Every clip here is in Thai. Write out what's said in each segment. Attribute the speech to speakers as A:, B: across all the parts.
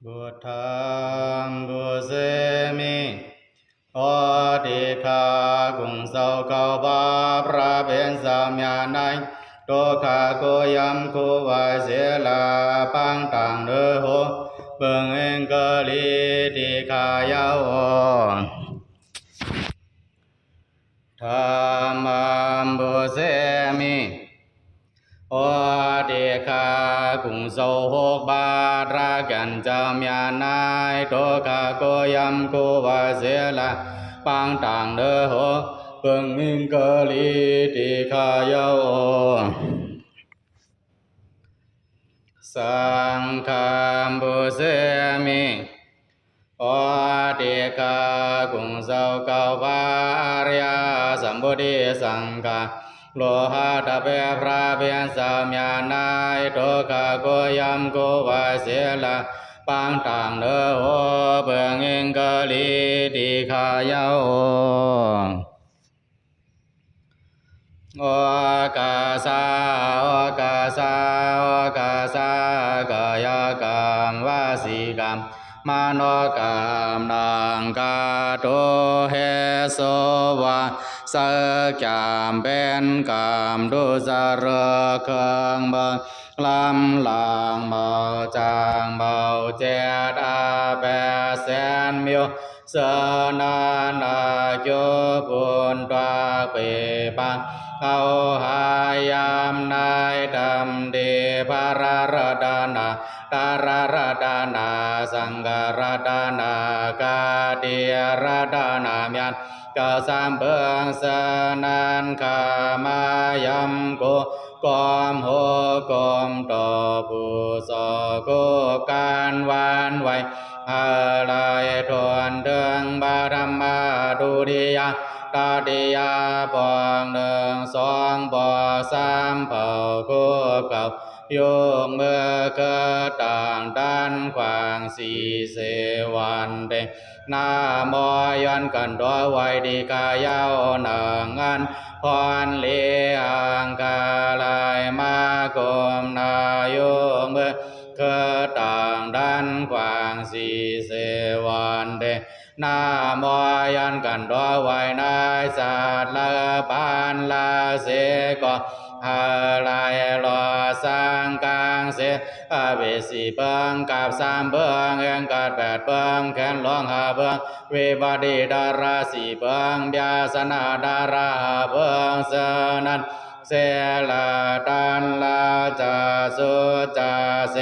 A: บุตถังบุเสมิโอติคากุงเศร้าเก่าบาพระเป็นสามยาในโตขาโกยำคูวายเสลาปังต่างเดือโหเบิ่งเองกะลีติขายาวธรรมัมบุเสมิโอติคากุงเศร้าหกบาทรากันจำยานายโตขาโกยำคูวายเสลาปังต่างเดือโหเบิ่งเองกะลีติขายาวสังฆัมบุเสมิโอติกากุงเศร้าเก่าบาริยสัมบุติสังฆาโลหะตะเปพระเบียนสามยานายโตกะโกยำโกวาเสลาปังต่างเนอโอเบิ่งเองกะลีติขายาวโอกาสาโอกาสาโอกาสากายกรรมวสีกรรมมโนกรรมนังกาโตเฮโสวะสกรรมเป็นกรรมดุจรเครื่องเบิงลำลางเมาจางเมาเจตอาแปแสนมิวเสนานาโยบุญตวาเปปังเอาหายามนายดำเดภารรดานาตารรดานาสังฆรดานา กาเดียรดานามยันกาสามเบิงสนันขามายำโกกอมโหกอมต่อผู้สอโกการวานไว้อะไรทวนเดิงบารมาดุริยาตาดิยาปองหนึ่งสองปอสามเผ่าคู่เก่าโยงเมื่อเกิดต่างด้านขวางสีเสวันเดนามอยันกันตัวไวดีกายาวหนังอันพรเลียงกาลายมากรมนายงเมื่อเกิดต่างด้านขวางสีเสวันเดนามอยันกันตัวไว้นายสัตว์ละปานละเสกหาลายลอสังกังเสอาเวสีเบิงกับสามเบิงเองกัดแปดเบิงแขนหลวงหาเบิงเวบาดีดาราสีเบิงยาสนาดาราเบิงสนันเสลาดันลาจาสุจาเส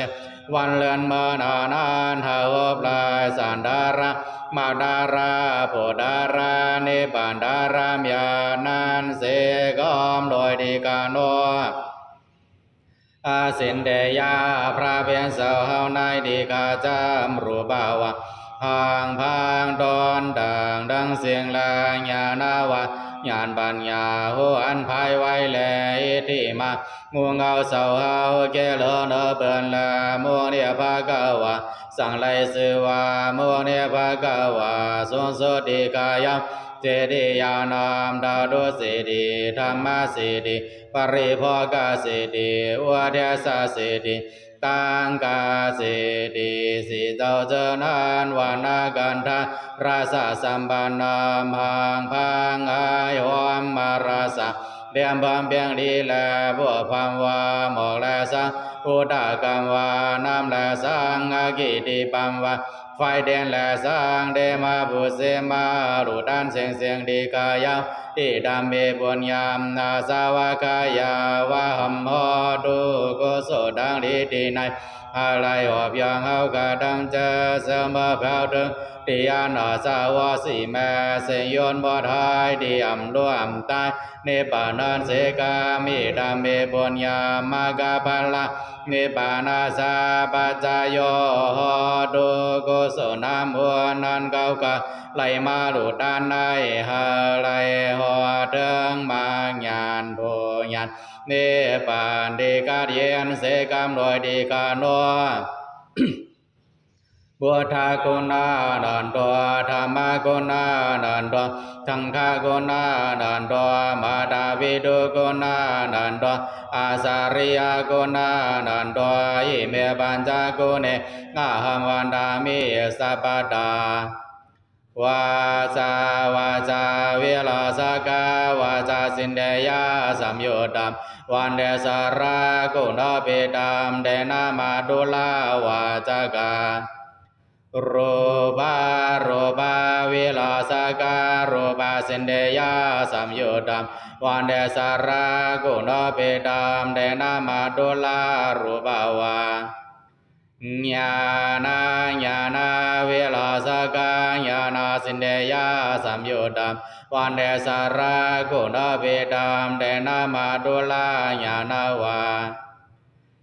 A: วันเลือนเมื่อนานานหาบลายสันดารามาดาราโพดารานิบานดารามยานันเสกอมโดยดีกาโนอาสินเดยาพระเพียงเสาเฮาในดีกาจามรูบาวะห่างพางดอนดังเสียงแรงญาณาวะญาณปัญญาหัวอันภายไว้แลอิติมางูเงาเสาเฮาเกลเนเปินละมัวเนียภากาวะสังไลสือวามัวเนียภากาวะสุสติกายะเจดียานามดาดุสิดีธรรมสิดีปริภกสิดีอุเดสสิดีตังกาสิดีสิเจ้าเจนันวานากันทาราสะสัมปันนามหังพังอายหอมมาราสะเดียมบำเพียงดีแลบัวพัมวาหมอกแลสังอุตกรรมวาน้ำแลสังอากิติปัมวาไฟเด่นแลสังเดมาบุเสมารุดันเสียงเสียงดีกายาอิดามเบบุญญามนาสาวกายาวะหัมโหตุกุโสดังดีดีในอะไรอบยังเอากระดังเจอเสมอเผาถึงติยานาสาวสีแม่เสยยนบ่ทายดีอ่ำล้วนตายเนปานันเสกามิดามเบบุญญามากาภละเนปานาสาปัจจโยโหตุกุโสน้ำหัวนันเก้ากะไหลมาดุดานในหาไหลหัวเดิงมาญาณโพญาณเนปานดีกาเดียนเสกามโดยดีกาโน พุทธคุณานันตัวธรรมคุณานันตัวสังฆคุณานันตัวมาตาวิดุคุณานันตัวอาสาริยคุณานันตัวอิเมปัญจกุเนอาหังวันดามิสัพพตาวาจาเวลาสกาวาจาสินเดยาสัมโยตัมวันเดสารากุณาปิตามเดนามาดุลาวาจาการูปาวิลาสการูปาสินเดยาสัมโยตัมวันเดสารากุณาปิตามเดนามาดุลารูปาวาญาณเวลาสกาญาณสินเดยาสัมโยตัมวันเดสารากุณาปิตามเดนามาดุลาญาณวา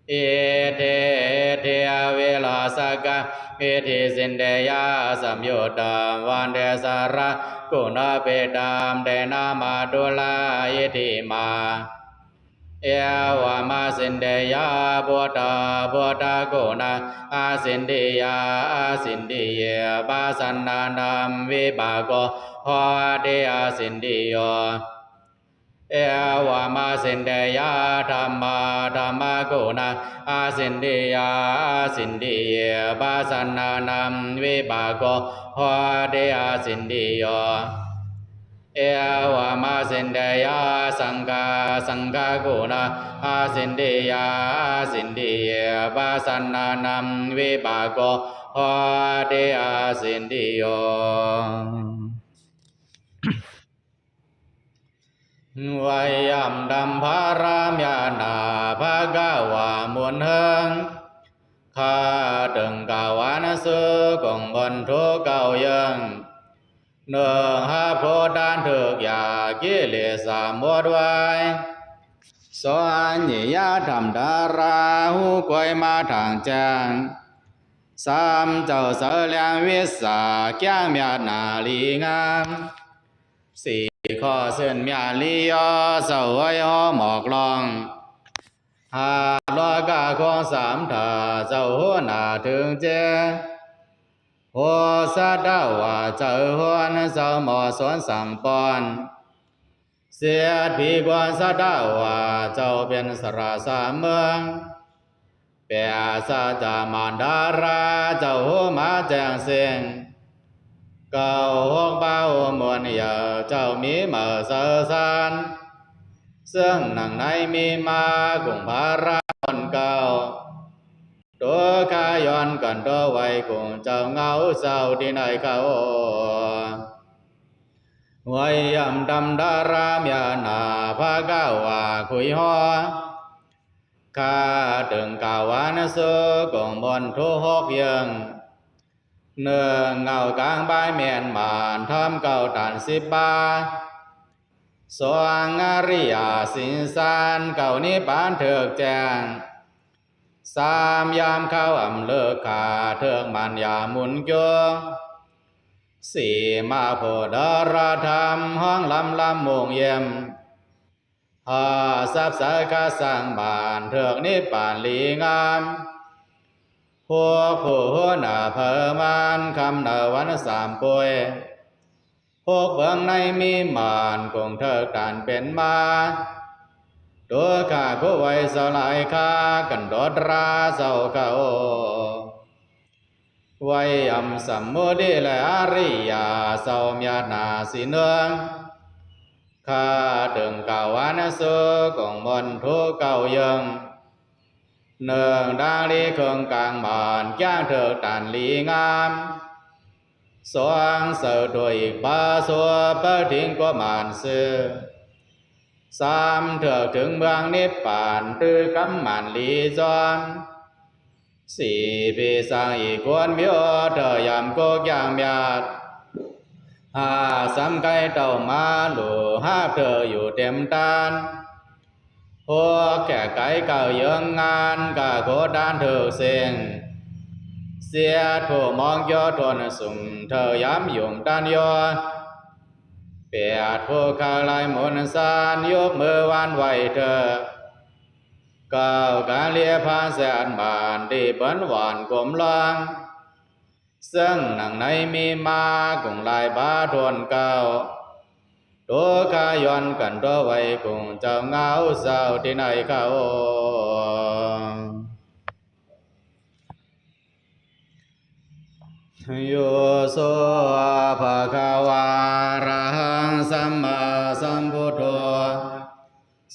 A: เอเทเวลาสกาเอธิสินเดยาสัมโยตัมวันเดสารากุณาปิตามเดนามาดุลาอิทิมาเอวามาสินเดยาพุทธกุณาอาสินเดียบาสันนานัมวิบากโกหอเดียสินเดียเอวามาสินเดียธรรมกุณาอาสินเดียบาสันนานัมวิบากโกหอเดียสินเดียเอวามาสินเดียสังฆกุณาอาสินเดียบาสันนานัมวิบากโกหอเดียสินเดียวายัมดัมภารามยานาภากาวามุนเฮงข้าดึงกาวานสุกงบนทุกเก่ายังเนื้อหาโพดานถึกยากิเลสหมดไว้สอนญิยาธรรมดาราหูกวยมาทางแจ้งสามเจ้าเสลียงวิสาแก้งเมียนาลีงามสี่ข้อเส้นเมียลียอเสวยหอหมอกลองหาลอกาของสามถาเจ้าหัวหน้าถึงเจหัวสะดาวาเจ้าหัวเจ้าหมอสวนสั่งปอนเสียดผีกวนสะดาวาเจ้าเป็นสราสาเมืองเปียสะจามานดาราเจ้าหัวมาแจ้งเสียงเก่าหกเบามวลเยาเจ้ามีมาเสอสานซึ่งหนังในมีมากุงภาราคนเก่าตัวข้าย้อนกันตัวไว้คงเจ้าเงาเศร้าที่ไหนเขาไว้ยำดำดารามยานาภาก้าวาคุยหอข้าดึงกาวานสุกงบนทุหกยังเนื้อเงากลางใบเมียนมานทำเก่าตันสิบบาสวงอริยสินสานเก่านิพานเถิกแจงสามยามเข้าอำเลิกขาเถิกมันยามุนโยสี่มาโพดราธรรมห้องลำมงเยี่ยมห้าสับสายกาสังบานเถิกนิพานลีงามพวกผู้หน้าเพอมานคำนาวันสามป่วยพวกเบื้องในมีมานคงเถิกตานเป็นมาตัวข้าผู้ไว้สลายข้ากันดดราเจ้าเก่าไว้ยำสัมมุติและอริยาเจ้ามีนาสิเนืองข้าดึงกาวานสุกงบนทุกเก่ายังเนืองดังลีเครื่องกลางบานแก้งเถิกตันลีงามสวงเสือด้วยอีกบาสัวเปิดทิ้งกว่ามานซื้อสามเถิกถึงเมืองนิพพานตื้อกำมันลีจอนสี่ปีสร้างอีกวนมิโอเธอยำโกกยางเมียดห้าสามไก่เต่ามาหลูห้าเธออยู่เต็มตานพวกแก่ไก่เก่าเยิงงานกะโคดานเถิกเสียงเสียผู้มองยอทนสุ่มเธอย้ำยุ่มตันยอเปียดผู้ข้าลายมนสานยกมือวานไหวเธอก้าวการเลียพานแสนบานที่เปิ้นหวานกลมลาง ซึ่งหนังในมีมากุงลายบาทวนเก่าตัวกาย้อนกันตัวไว้กุงเจ้าเงาเศร้าที่ไหนเขาโยโสภะคะวาอะระหังสัมมาสัมพุทโธ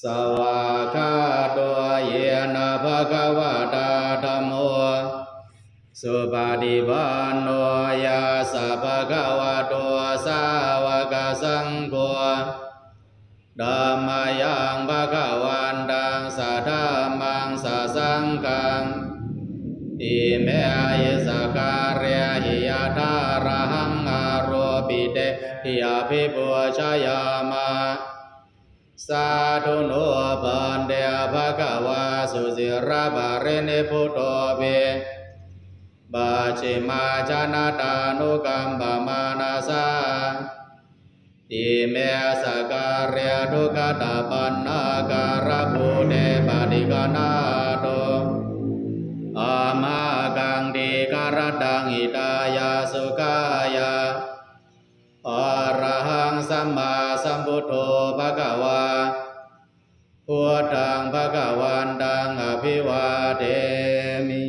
A: สวากขาโตเยนะภะคะวะตาธัมโมสุปฏิปันโนยาสะภะคะวะโตสาวกสังโฆธัมมายังภะคะวันตังสัทธัมมังสัสสังฆังอิเมหิสการยหิยะทาระหังอาโรปิเตหิยะภิปุชยามะสาธุโนปันเดภะคะวะสุสิระบาเรเนพุทโธเวบาชิมาจานาตานุกัมปมานาสาอิเมสการยทุกตาปันนาการะภูเดปฏิกนาโตอามากังดีการดังอิตายาสุขายาอะระหังสัมมาสัมพุทโธภะคะวาพุทธังภะคะวันตังอภิวาเทมิ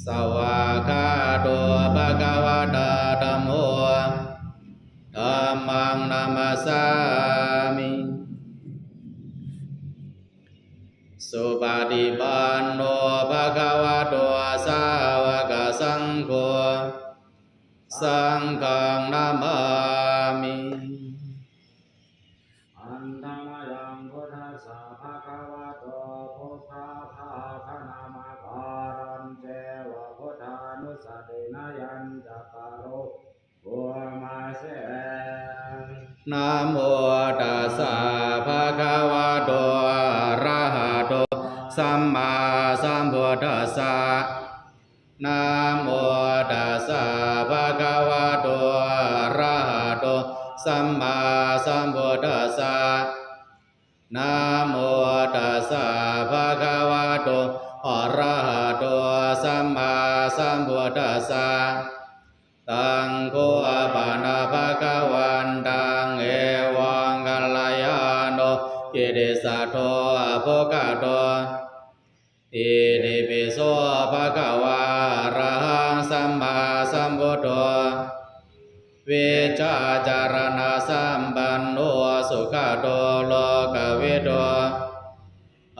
A: สวากขาโตภะคะวะตาธัมโมธัมมังนามัสสามิสุปฏิปันโนภะคะวะโตสาวกสังโฆสังฆังนามามิ
B: อันธรรมยังพุทธัสสะภะคะวะโตพุทธาภาคนามการันเจวะพุทธานุสตินายันจักขารุภูมาเส
A: นะโมตัสสะภะคะวะโตอะระหะโตสัมมาสัมพุทธัสสะนะโมตัสสะภะคะวะโตอะระหะโตสัมมาสัมพุทธัสสะนะโมตัสสะภะคะวะโตอะระหะโตสัมมาสัมพุทธัสสะตังโฆปานะภะคะวันตังเอวังกัลยาโนกิริสัทโธอะโภคโตอิติปิโสภะคะวะอะระหังสัมมาสัมพุทโธวิชาจารณะสัมปันโนสุขโตโลกวิโต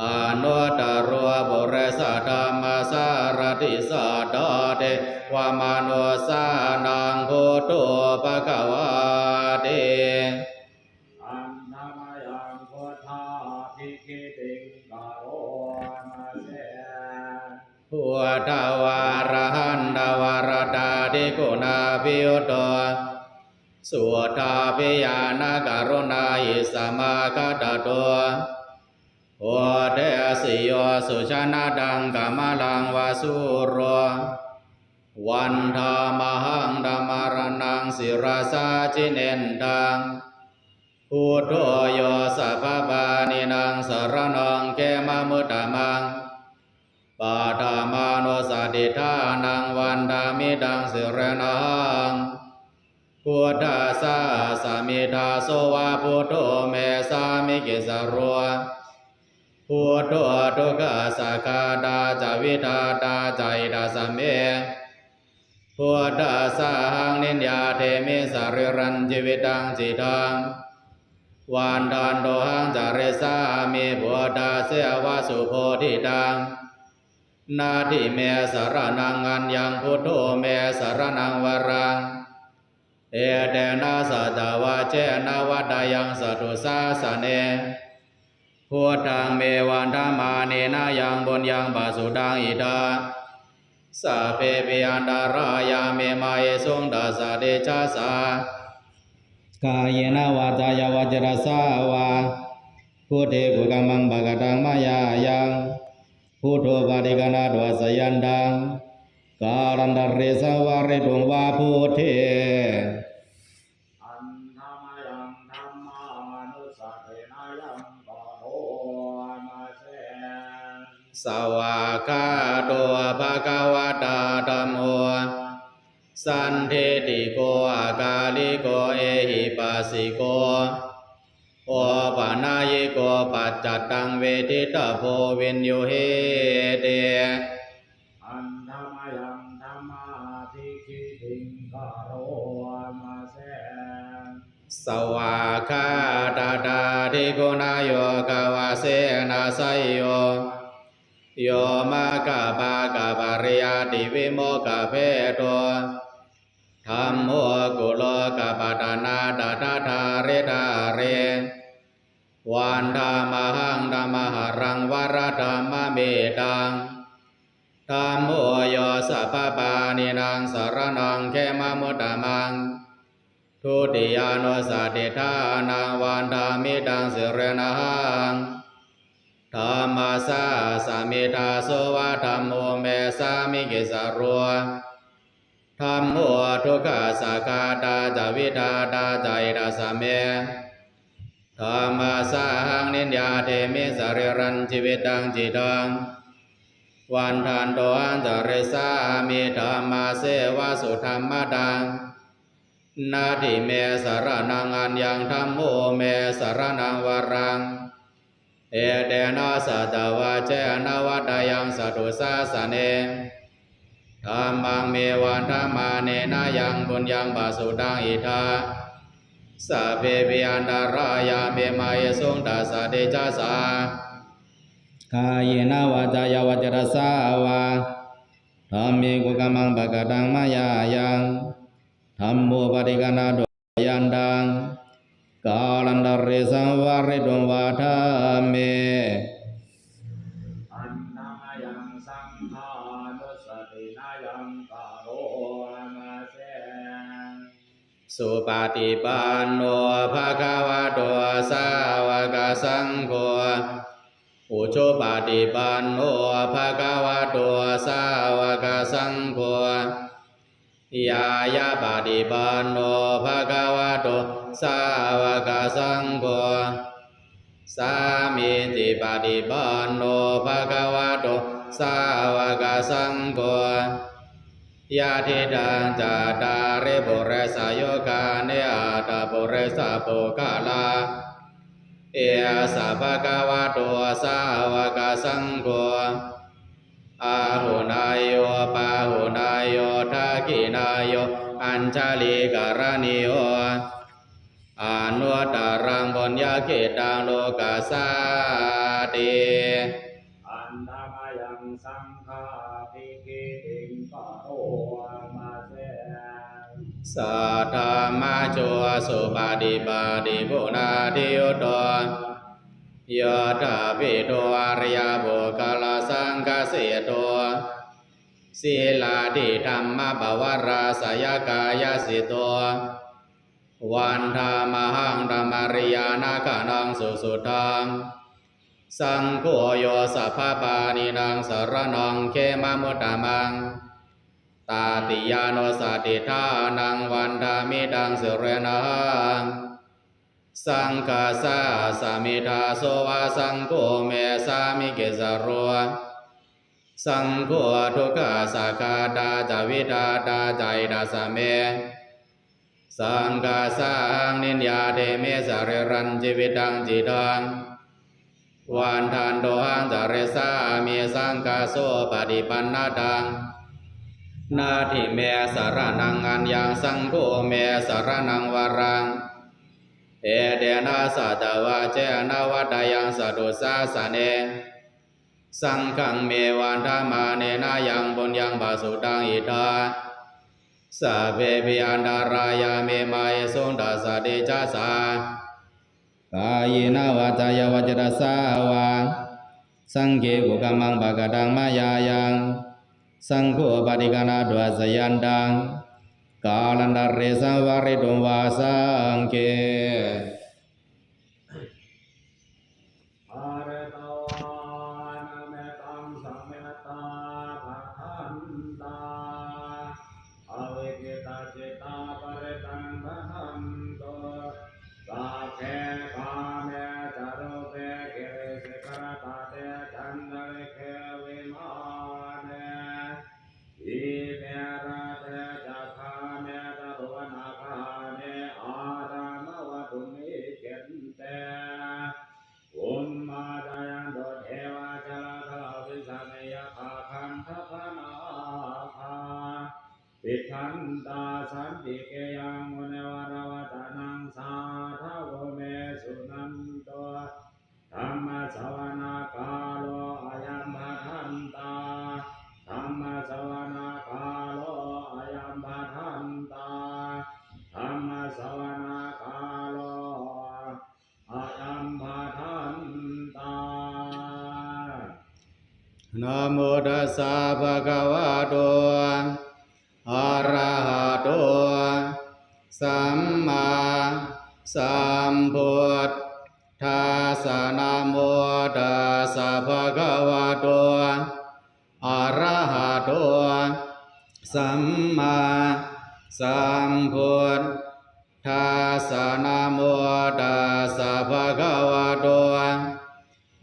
A: อนุตตรบุริสธรรมสารติสัตตเทวมนุสานังพุทโธภะคะวะเต
B: อันธรรมยังพุทธาภิกิติงกโรมาเส
A: พุทธวาระหันตวารตาดิกุณาภิยุตโตสุทาภิญาณกรุณาอิสมาคตโตโอเทสิโยสุชนะดังกามลังวาสุโรวันธามหังธรรมารนังศิราสาจิเนนดังพุทโธโยสัพพปานินังสรนังเขมมุตตมังปาทามานุสติทานังวันดามิดังสิรนังพุทธาสาสามิทาโสวะพุทโธเมสามิกิสโรพุทโธทุกขสักขาดาจาวิตาตาใจดาสเมพุทธาสาหังนินยาเทมิสาริรันจิวิตังจิตังวันทันโตหังจาริสามิพุทธาเสวะสุโพธิตังนาทิเมสารนังอัญญังพุทโธเมสารนังวรังเอเตนะสัจวะเจนะวัดยังสัตุสาสเนพุทธังเมวันธรรมาเนนะยังบุญยังบาสุดังอิดาสัพเพปิอันตารายาเมมาเยสุงดาสะเดชะสากายเนวาจายาวจรสาวาพุทเทกุกัมมังภะกตังมายายังพุทโธปฏิกนาดวสยันดังการันตเรสวาริตุงวาพุทเท
B: อันธรรมยังธรรมานุสตินายังกโรมาเส
A: สวากขาโตภะคะวะตาธัมโมสันทิติโกอากาลิโกเอหิปัสสิโกโอปะนายโกปัจจัตตังเวทิตาโพวินโยเหเต
B: อันธรรมยังธรรมาภิกขิติงกโรมาเส
A: สวากขาตาตาทิโกนาโยกาวาเสนาไสโยโยมะกะปะกะปะริยติวิโมกะเพโตธัมโมกุโลกะปะตานาตถาทาริตาเรวันธรรมหังธรรมหรังวรธรรมเมตังธัมโมโยสัพพปานินางสรณังเขมะมุตตมังทุติยานุสติทานังวันธามิตังสิเรนะหังธรรมสาสามิทาโสวะธัมโมเมสามิกิสารัวธัมโมทุกขสักขาตาจาวิทาตาใจตาสเมธรรมสาหังนิยาเทมิสริรันชีวิตังจิตังวันทันโตอันจริสามิธรรมเสวะสุธรรมตังนาทิเมสรนังอัญญังธัมโมเมสรนังวรังเอเดนะสัจวะเจนะวัตยังสัตุสาสเนธัมมังเมวันธรรมาเนนะยังบุญยังบาสุตังอิทาสัพเพปิอันตรายาเมมาเยสุงตัสสะเดชะสากายเนวาจายวัจรสาวาธัมเมกุกมังปะกะตังมายายังธัมโมปฏิกนาโดยันตังกาลันตริสังวาริตุวาทาเม
B: อันธรรมยังสังฆานุสตินายังกโรมาเส
A: สุปฏิปันโนภะคะวะโตสาวกสังโฆอุชุปฏิปันโนภะคะวะโตสาวกสังโฆยายาปฏิปันโนภะคะวะโตสาวกสังโฆสามิจิปฏิปันโนภะคะวะโตสาวกสังโฆยาทิดังจัตตาริปุเรสโยกาเนอาตาปุเรสโปกาลาเอสัพพะคะวะโตสาวกสังโฆอาหุนายโยปาหุนายโยทักขินายโยอัญชลิการณิโยอนุตตรังบุญญาเขตังโลกัสสาติ
B: อันธรรมยังสังฆาภิกขิติงกโรมาเส
A: สัทธามาโจสุปาฏิปาติปุนาทิโยโตยะถาปิโตอริยบุคลาสังฆเสโตศีลาธิธรรมภวราสยกายสิโตวันธามหังธรรมริยานาคานังสุสุทังสังโฆโยสัพพปานินังสรณังเขมะมุตตมังตาติยานุสติทานังวันธามิดังสิเรนะหังสังฆาสาสามิทาโสวะสังโฆเมสามิเกสโรสังโฆทุกขสักขาตาจาวิทาตาใจดาสเมสังฆาสังนิยาเทเมสริรันจิวิตังจิตังวันทันโตหังจาริสามีสังฆาโสปฏิปันนาตังนาทิเมสรนังอัญญังสังโฆเมสรนังวรังเอเดนะสัจวะเจนะวัตยังสัตุสาสเนสังฆังเมวันธรรมาเนนะยังบุญยังบาสุตังอิทาสัพเพปิอันตรายาเมมาเยสุนตัสสะเดชะสากายเนวาจายวัจรสาวาสังเกกุกมังปะกะตังมายายังสังโฆปฏิกนาดวสยันตังกาลันตริสังวาริตุวาสังเก
B: อาเรตวานะเมตังสัมเมตตาภะคันตาอเวกิตาจิตาปริตังภะคันโตสัพเพกาเมจารุเปกิริสิกรตาเตจันตริเค ขันตาสันติเกยังมุนวรวัตนังสาทาวเมสุนันโตธรรมสวนาคาโลอายัมมาทันตาธรรมสวนาคาโลอายัมมาทันตาธรรมสวนาคาโลอายัมมาทันตานะโมตัสสะภะคะวะโตอะระหะโตสัมมาสัมพุทธัสสะนะโมตัสสะภะคะวะโตอะระหะโตสัมมาสัมพุทธัสสะนะโมตัสสะภะคะวะโต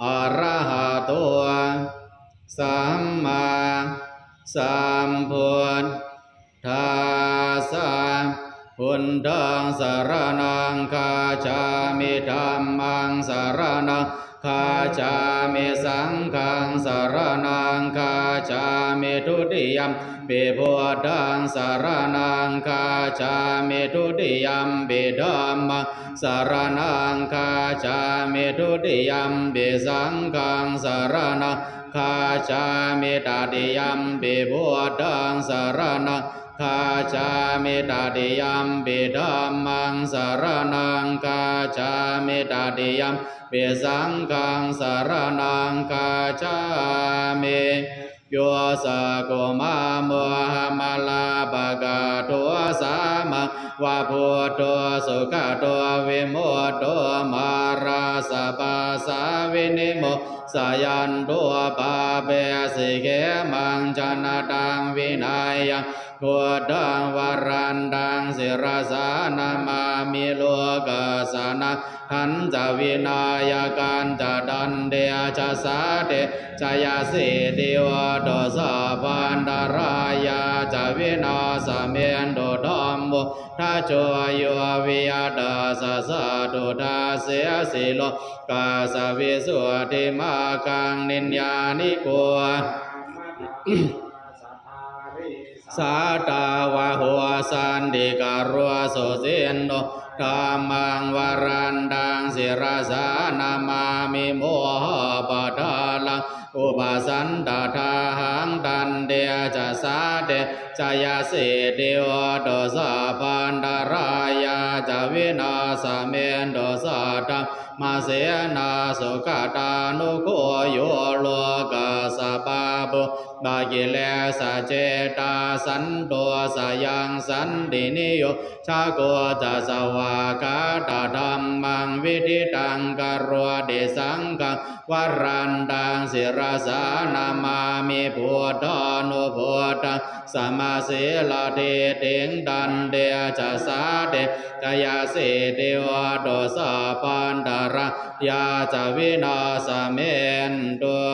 B: อะระหะโตสัมมาสัมพุทธัสสะพุทธังสรณังคาจามิธัมมังสรณังคาจามิสังฆังสรณังคาจามิทุติยัมปิพุทธังสรณังคาจามิทุติยัมปิธัมมังสรณังคาจามิทุติยัมปิสังฆังสรณังคาจามิตติยัมปิพุทธังสรณังคาจามิตติยัมปิธัมมังสรณังคาจามิตติยัมปิสังฆังสรณังคาจามิโยสะโกมาโมหะมะลาภะกะโตสามะวะพุทโธสุขโตวิมุตโตมาราสะปะสาวินิโมสายันโตปะเปสิเกมังจนะตังวินัยยังพุทธังวรันตังศิรสานามามิโลกัสสนะขันจะวินายกันจะดันเดียจะสาเดจยาสิติวโดสะปันดารายาจะวินาสเมนโดดอมโมทัจโจโยวิยดาสะสะตุดาเสสิโลกาสวิสุติมากังนิญญานิโกสาตาวะหัวสันติการัวโสเสนโนธรรมังวรันดังศิรสานามามิโมหะปะทาลังอุปสันตถาหังตันเดจะสาเดจายาสิเดวโดสะปันดารายาจะวินาสเมนโดสะตังมาเสนาสุขตานุโคโยโลกัสสะปะปุบากิเลสเจตาสันโตสยังสันตินิโยชาโกจะสวากาตธรรมังวิธิตังกโรเดสังฆวรันตังศิรสานามามิพุทธานุพุทธังสมาสีลาเทติงดันเดจะสาเดจยาสิเดวโดสะปันดารายาจะวินาสเมนตัว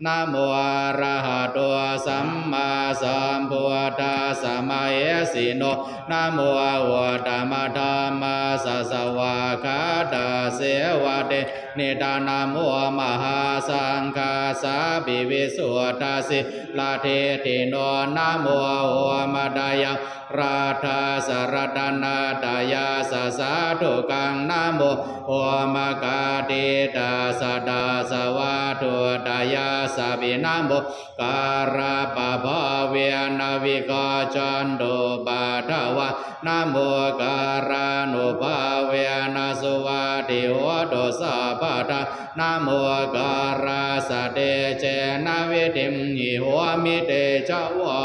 B: นะโมอะระหะโตสัมมาสัมพุทธัสสะมาเอสิโนนะโมอะวะตมะธัมมาสัสสวะคาตาเสวะเตนิดานะโมมหาสังฆาสาบิวิสุทธัสสิลาเทติโนนะโมโอมะดายะราธาสรตนาดายาสสาธุกังนะโมโอมะกาติตาสดาสวะตุดายาสัพพินะโมการะปะภาเวนะวิกาจันโตปะทวะนะโมการะนุภาเวนะสุวัติโหตุสัพพะทานะโมการะสะเตเจนะวิติมหิโหมิเตจวะ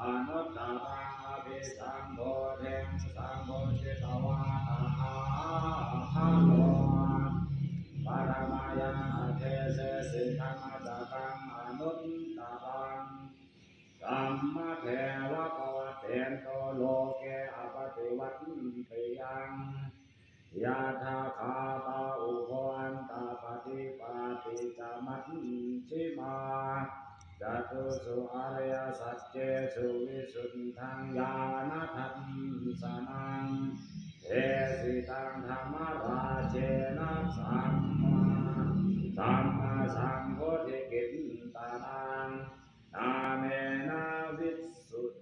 B: อนุตตรังอภิสัมโพธิสัมโพธิตวะอะโลปรมายังเทเสสิธรรมจักขังอนุตตรังสัมมาเทวะภวะเตนโตโลเกอปฏิวัติยังยาธาคาตาอุปวันตาปฏิปาติจามัชชิมาจตุสุอริยสัจเจสุวิสุทธังญาณทัสสะนังเทสิตังธรรมราเชนะสัมมาสัมโพธิกิตตานังนาเมนะวิสุท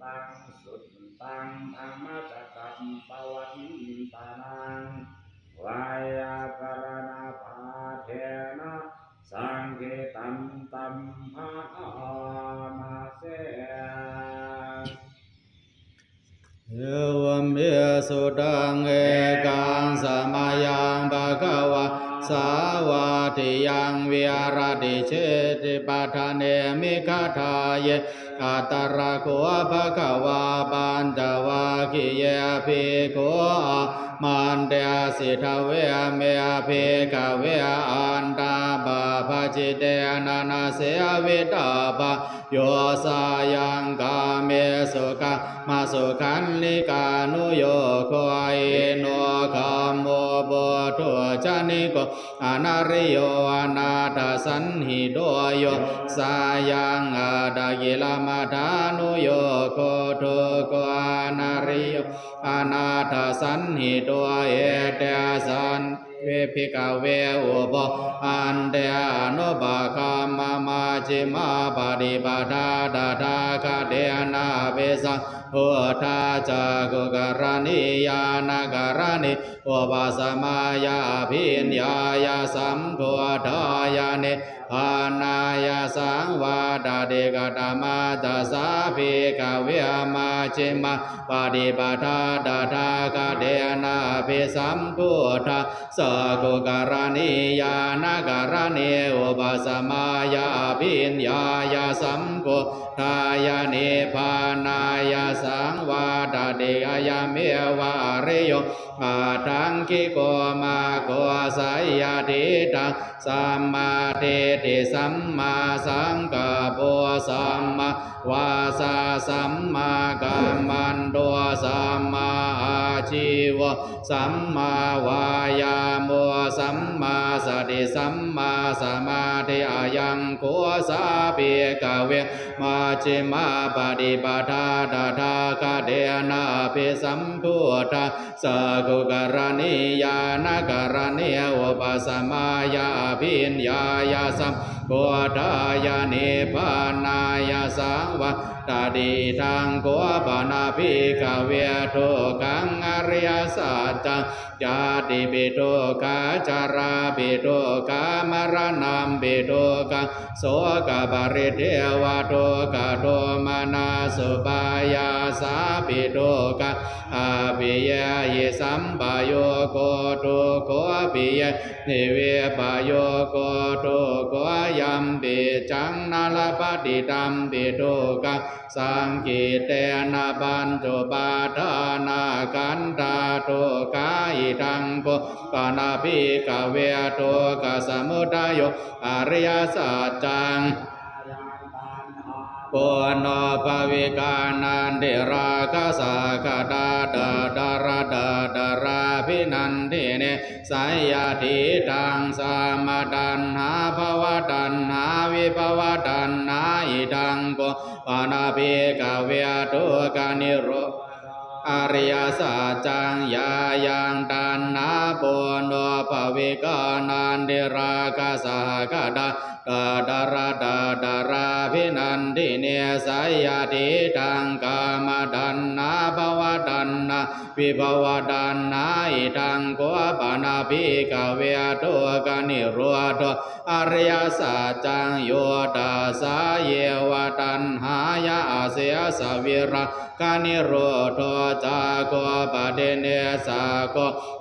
A: สุดังเอกังสมายังภะคะวะสาวาทิยังวิหารติเชติปัฏฐานเนมิคทาเยอัตตระโกภะคะวะปัญจวัคคียภิกขุมันเตสิทเวเมภิกขเวอันตาบาภจิเตนะนาเสวิตาภะโยสายังกาเมสุขะมาสุขันลิกานุโยโคเอโนคามโมโบตุจานิโกอนาริโยอนาถสันหิโดโยสายังอาดากิลมาทานุโยโคตุโกอนาริโยอนาถสันหิโดเอเตสันเวภิกขเวอุปอันเตอนุบาคามามาจิมาปฏิปทาดาทาคาเดนาเบสังพุทธาจักกรณียานกรณีอุปสมายาภิญญายาสัมโพธายานิปานายาสังวาดาเดกตมาจัสสาภิกขเวมาจิมาปฏิปทาดาทาคาเดนาเบสัมพุทธาสกุการณียานการณีอุปสมายาภิญญายาสัมโฆทายานิพานายาสังวาดาเดยาเมวาริโยอาทังคิโกมาโกสัยยาทิตังสัมมาทิฏฐิสัมมาสังกัปปะสัมมาวาสาสัมมากัมมันโตสัมมาอาชีวะสัมมาวายาโมสัมมาสติสัมมาสมาธิอายังโกสาภิกขเวมาจิมาปฏิปทาดาทาคาเดนะภิสัมพุทธาสกุการณียานการณีอุปสมายาภิญญายาสัมโพธายานิพานายาสังวะตาดีทังโกปนาภิกขเวทุกังอริยสัจจังจาติปิโตกาจาราปิโตกามรณัมปิโตกะโสกปริเทวะโตกะโตมานาสุปายาสาปิโตกะอาปิยะยิสัมปโยโกตุโกปิยะนิเวปโยโกตุโกยัมปิจังนาลปฏิตัมปิโตกะสังกิเตนะปัญจุปาทานากันตาโตกายิทังโกปนาภิกขเวโตกะสมุทัยโยอริยสัจจังปุณโญภวิกานันติราคะสากดาดาดาราดาดาราภินันติเนสัยยทิตังสามาดันหาภวดันหาวิภวดันหาอิทังโกปนาภิกขเวโตกานิโรอริยสัจจังยายังตันนาปุณโญภวิกานันติราคะสากดาดาราดาดาราภินันติเนสัยยทิตังกามดันนาภวดันนาวิภวดันนาอิทังโกปนาภิกขเวโตกานิโรธอริยสัจจังโยตาสาเยวตันหายาเสยสวิระกานิโรธจากโกปะเดเนสาโก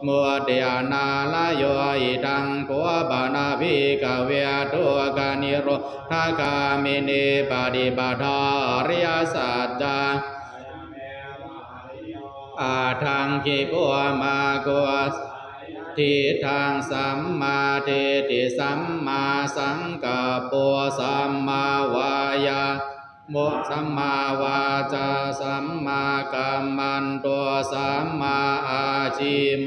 A: มุเดยนาลโยอิทังโกปนาภิกขเวโตกานิโรธากามินีปฏิปทาอริยสัจจังอาทังคิโกมาโกทิทังสัมมาทิฏฐิสัมมาสังกัปปะสัมมาวายาโมสัมมาวาจาสัมมากัมมันโตสัมมาอาชีโม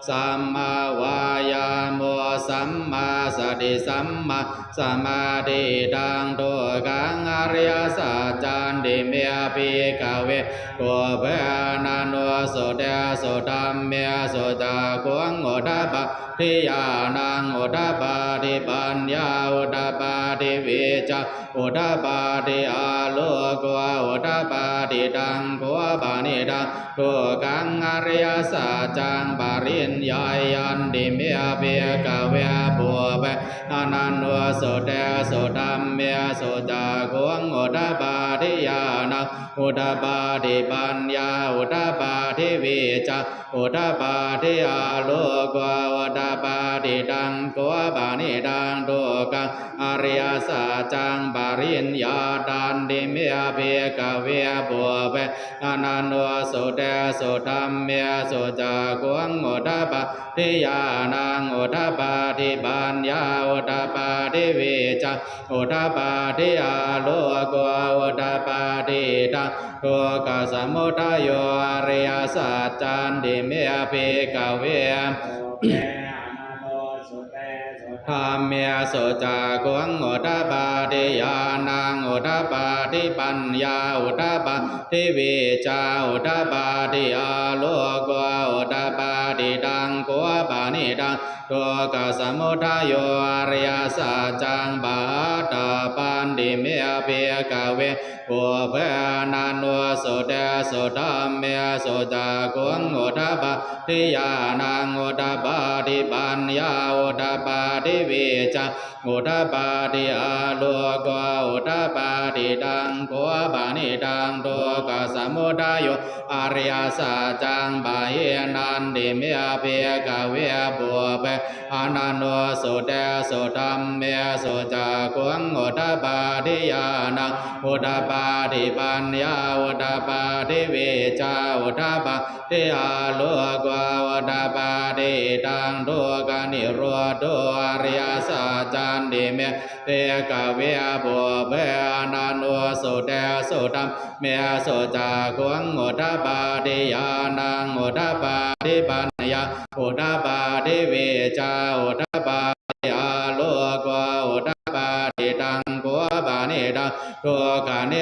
A: สัมมาวายาโมสัมมาสติสัมมาสมาธิตังโตกังอริยสัจจันติเมภิกขเวโกภะนันโนสุเตสุธัมเมสุจากังอุทธปะทิยานังอุทธปาทิปัญญาอุทธปาทิวิจาอุทธปาทิอาโลกวะอุทธปาทิตังโกปานิตังทุกังอริยสัจจังปริญญายันติเมภิกขเว บัวเปอนันโนสุเตสุธรรมเมสุจากวงอุทปาทิยานังอุทปาทิปัญญาอุทปาทิวิจาอุทปาทิอาโลกวาอุทปาทิดังกัวบานิดังโตกังอริยสัจจังปริญญาตันติเมเภกเวบัวเปอนันโนสุเตสุธรรมเมสุจากวงอุทปาทิยานังอุทปาทิปัญญาอุทปาทิวิจาอุทปาทิอาโลกวาอุทปาทิตังทุกขสมุทัยโยอริยสัจจันติเมเภกเวธรรมเมสุจากวงอุทปาทิยานังอุทปาทิปัญญาอุทปาทิวิจาอุทปาทิอาโลกวาอุทปาทิดังกัวปานิดังทุกขสมุทัยโยอริยสัจจังปาตาปันติเมเภกเวปุเพนันโนสุเตสุธรรมเมสุจากวงอุทปาทิยานังอุทปาทิปัญญาอุทปาทิวิจาอุทปาทิอาโลกวาอุทปาทิดังกัวปานิดังทุกขสมุทัยโยอริยสัจจังปะเยนันติเมเภกเวปุเพอนันโนสุเตสุธรรมเมสุจากวงอุทปาทิยานังอุทปาทิปัญญาอุทปาทิวิจาอุทปาทิอาโลกวาอุทปาทิดังทุกขนิโรธอริยสัจจันติเมเภกเวปุเพอนันโนสุเตสุธรรมเมสุจากวงอุทปาทิยานังอุทปาทิปัญญาอุทปาทิวิจาอุทปาทิอาโลกวาอุทปาทิดังกัวปานิดังทุกขนิ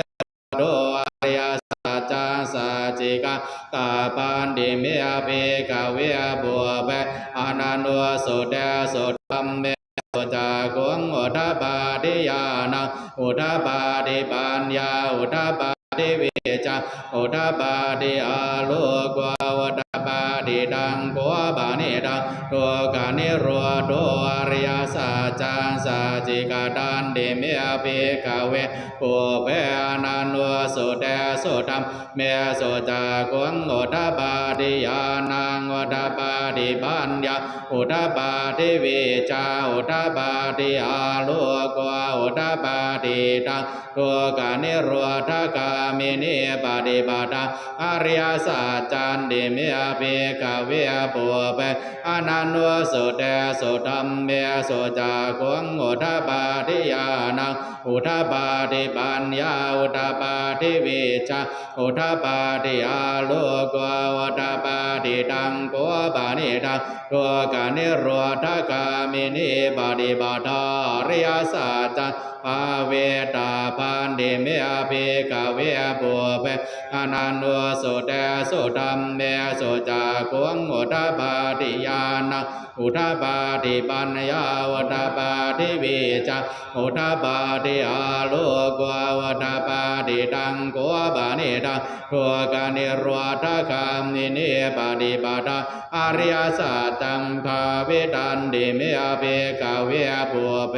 A: โรธอริยสัจจังสัจจิกาตาปันติเมเภกเวปุเพอนันโนสุเตสุธรรมเมสุจากวงอุทปาทิยานังอุทปาทิปัญญาอุทปาทิวิจาอุทปาทิอาโลกวาอุทปาทิดังกัวปานิดังทุกขนิโรธอริยสัจจังสัจจิกาตันติเมเภกเวปุเพอนันโนสุเตสุธรรมเมสุจากวงอุทปาทิยานังอุทปาทิปัญญาอุทปาทิวิจาอุทปาทิอาโลกวาอุทปาทิตังทุกขนิโรธกามินีปฏิปทาอริยสัจจันติเมเภกเวปุเพอนันโนสุเตสุธรรมเมสุจากวงอุทปาทิยานังอุทปาทิปัญญาอุทปาทิวิจาอุทปาทิอาโลกวาอุทปาทิดังกัวปานิดังทุกขนิโรธกามินีปฏิปทาอริยสัจจังภาเวตาพันติเมเภกเวปุเพอนันโนสุเตสุธรรมเมสุจากวงอุทปาทิยานังอุทปาทิปัญญาอุทปาทิวิจาอุทปาทิอาโลกวาอุทปาทิดังกัวปานิดังทุกขนิโรธคามินีปฏิปทาอริยสัจจังภาเวตันติเมเภกเวปุเพ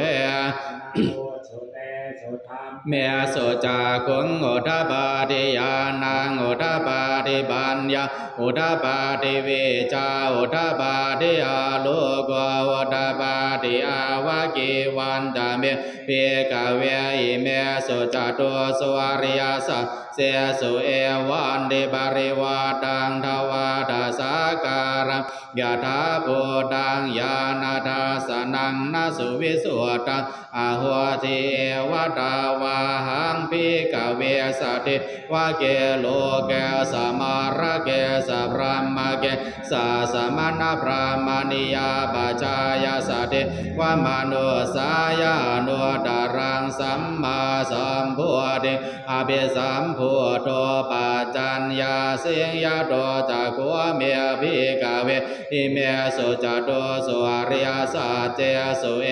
A: เมสุจากวงอุทปาทิยานังอุทปาทิปัญญาอุทปาทิวิจาอุทปาทิอาโลกวาอุทปาทิอาวากิวันตาเมเภกเวอิเมสุจตุสุอริยสัจเสสุเอวันติปริวาตังทวาทาสาการังยะถาภูตังญาณทัสสนังนสุวิสุตังอาหัวทิเอวตาวาหังปิกเวสติวะเกโลเกสมาระเกสพรามเกสาสมณพรามณิยาปัจจายสติวะมโนสายานุตรังสัมมาสัมพุทธิอภิสัมพุทโธปัจจัญญาสิงยโตจักขัวเมภิกเวอิเมสุจตุสุอริยสัจเจสุเอ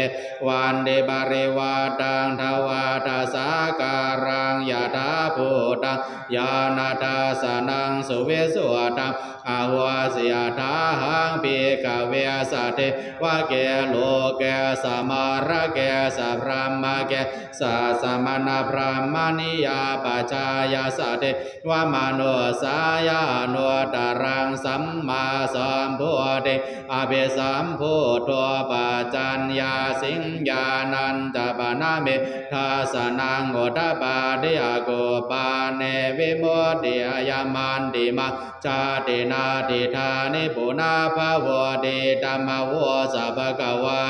A: วันติปริวาตังทวาทาสาการังยะถาภูตัง ยานาทาสนังสุเวสุตังอาหัวเสียทาหังปีกเวสเทวะเกโลเกสมาระเกสพรหมเกสสมณพรหมนิยาปัจจายสเทวมโนสายาโนตรังสัมมาสัมพุทธิอภิสัมพุทโธปัจจัญญาสิงญาณันตปนามิทัสนังโอทปาทิยโกปาเนวิโมติยามันติมาชาตินาติธานิปุนาภาวติธรรมวสัพพะวา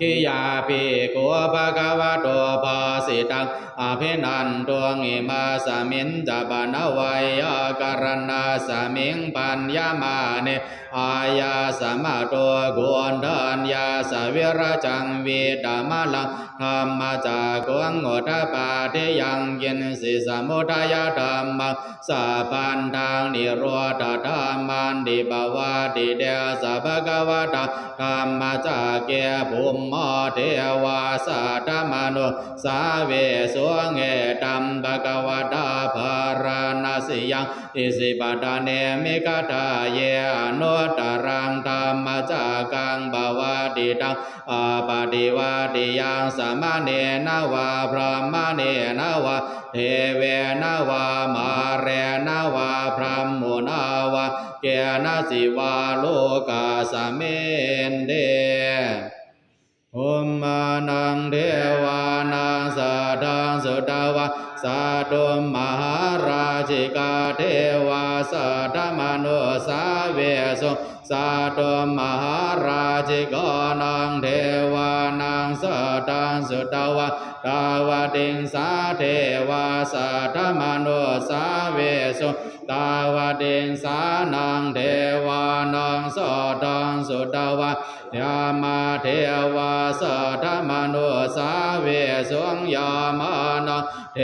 A: กิยาปิโกภะคะวะโตภาสิตังอภินันตุงิมาสมินจะปนวัยยการณาสมิงปัญญามาเนอายาสมะโตโกนทัญญาสวิรจังวิดามะลังธรรมจากังโอทปาทิยังยินสิสมุทัยธรรมสัพพันธังนิโรธธรรมันดิบวาติเดสัพพะกวตาธรรมจากเกภูมิมเทวาสัตมนุสาเวสวงเอตัมภะกวตาภารณสิยังอิสิปตาเนมิกตาเยอนุตตรังธรรมจากังบวาติตังอาปฏิวาติยังสมณเณนะวะพรหมเณนะวะเทเวนะวะมาเรนะวะพรหมุนะวะเกนะสิวาโลกาสเมนเดอุมมานังเทวานังสัทธังสุตวะสัตุมมหาราชิกาเทวาสัทธมนุสาเวสุสัตุมมหาราชิกานังเทวานังสัทธังสุตวะดาวติงสาเทวาสัทธมนุสาเวสุดาวติงสานังเทวานังสัทธังสุตวะยามาเทวาสัทธมนุสาเวสุยามานังเท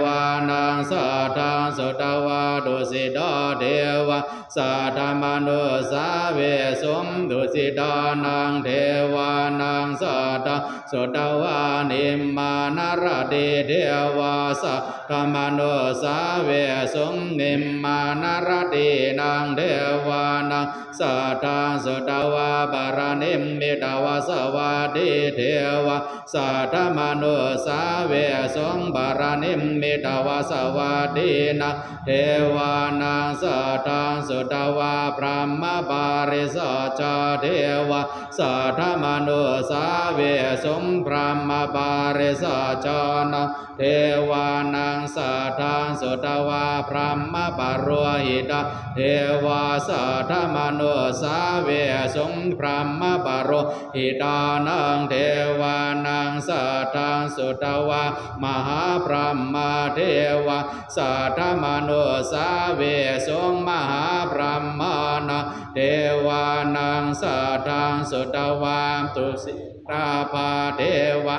A: วานังสัทธังสุตวะดุสิตาเทวาสัทธมนุสาเวสุดุสิตานังเทวานังสัทธังสุตวะนิมมานารติเทวาสัทธมนุสาเวสุนิมมานารตินังเทวานังสัทธังสุตวะปารณิมมิตวสวัสดิเทวาสัทธมนุสาเวสุปารณิมมิตวสวัสดินังเทวานังสัทธังสุตวะพรหมปาริสัจเทวาสัทธมนุสาเวสุพรหมปาริสัจนังเทวานังสัทธังสุตวะพรหมปโรหิตเทวาสัทธมนุสาเวสุพรหมปโรหิตานังเทวานังสัทธังสุตวะมหาพรหมเทวาสัทธมนุสาเวสุมหาพรหมานังเทวานังสัทธังสุตวะตุสิตาภาเทวะ